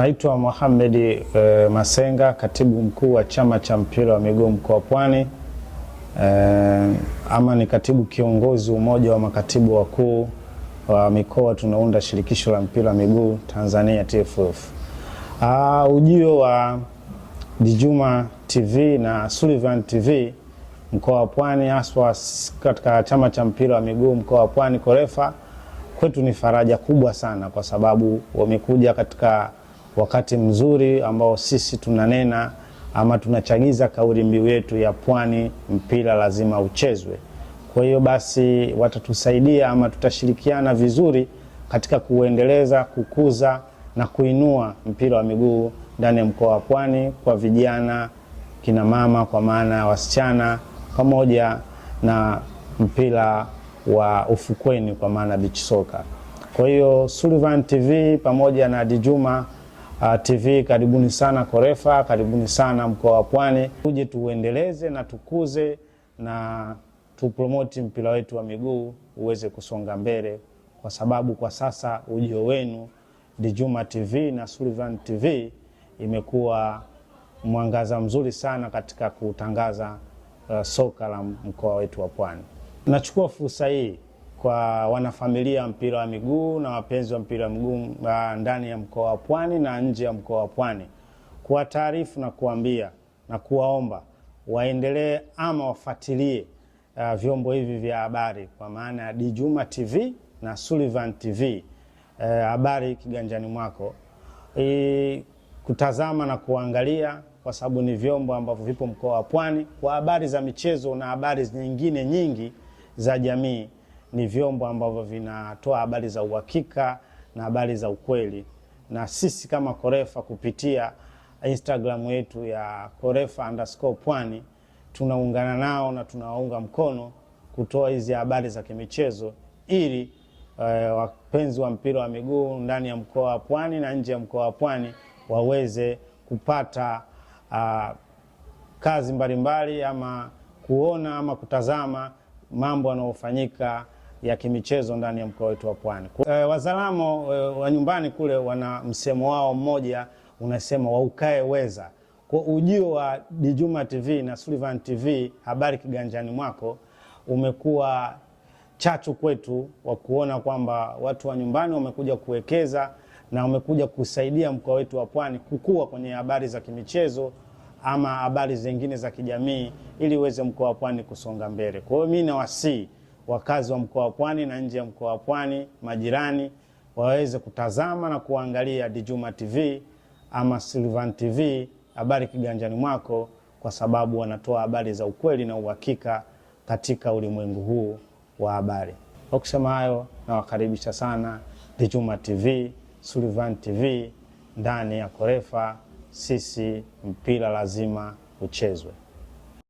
Naitwa Mohamed Masenga, katibu mkuu wa chama cha mpira wa miguu mkoa wa Pwani, ama ni katibu kiongozi umoja wa makatibu wakuu wa mikoa. Tunaunda shirikisho la mpira wa miguu Tanzania TFF. Ujio wa Djuma TV na Sullivan TV mkoa wa Pwani, haswa katika chama cha mpira wa miguu mkoa wa Pwani Korefa, kwetu ni faraja kubwa sana, kwa sababu wamekuja katika wakati mzuri ambao sisi tunanena ama tunachagiza kauli mbiu yetu ya Pwani mpira lazima uchezwe. Kwa hiyo basi watatusaidia ama tutashirikiana vizuri katika kuendeleza, kukuza na kuinua mpira wa miguu ndani ya mkoa wa Pwani kwa vijana, kina mama kwa maana ya wasichana, pamoja na mpira wa ufukweni kwa maana beach soccer. Kwa hiyo Sullivan TV pamoja na Djuma TV, karibuni sana Korefa, karibuni sana mkoa wa Pwani. Tuje tuendeleze na tukuze na tupromote mpira wetu wa miguu uweze kusonga mbele, kwa sababu kwa sasa ujio wenu Djuma TV na Sullivan TV imekuwa mwangaza mzuri sana katika kutangaza soka la mkoa wetu wa Pwani. Nachukua fursa hii kwa wanafamilia mpira wa miguu na wapenzi wa mpira wa miguu ndani ya mkoa wa Pwani na nje ya mkoa wa Pwani, kuwa taarifu na kuambia na kuwaomba waendelee ama wafuatilie vyombo hivi vya habari, kwa maana ya Djuma TV na Sullivan TV, habari kiganjani mwako, kutazama na kuangalia, kwa sababu ni vyombo ambavyo vipo mkoa wa Pwani kwa habari za michezo na habari nyingine nyingi za jamii. Ni vyombo ambavyo vinatoa habari za uhakika na habari za ukweli, na sisi kama Korefa kupitia Instagram yetu ya Korefa_Pwani tunaungana nao na tunawaunga mkono kutoa hizi habari za kimichezo, ili wapenzi wa mpira wa miguu ndani ya mkoa wa Pwani na nje ya mkoa wa Pwani waweze kupata kazi mbalimbali ama kuona ama kutazama mambo yanayofanyika ya kimichezo ndani ya mkoa wetu wa Pwani. Wazalamo wa nyumbani kule wana msemo wao mmoja unasema waukae weza. Kwa ujio wa Djuma TV na Sullivan TV, habari kiganjani mwako, umekuwa chachu kwetu wa kuona kwamba watu wa nyumbani wamekuja kuwekeza na wamekuja kusaidia mkoa wetu wa Pwani kukua kwenye habari za kimichezo ama habari zingine za kijamii, ili uweze mkoa wa Pwani kusonga mbele. Kwa hiyo mimi nawasihi wakazi wa mkoa wa Pwani na nje ya mkoa wa Pwani, majirani, waweze kutazama na kuangalia Djuma TV ama Sullivan TV, habari kiganjani mwako, kwa sababu wanatoa habari za ukweli na uhakika katika ulimwengu huu wa habari. Kwa kusema hayo, nawakaribisha sana Djuma TV, Sullivan TV ndani ya Korefa. Sisi mpira lazima uchezwe.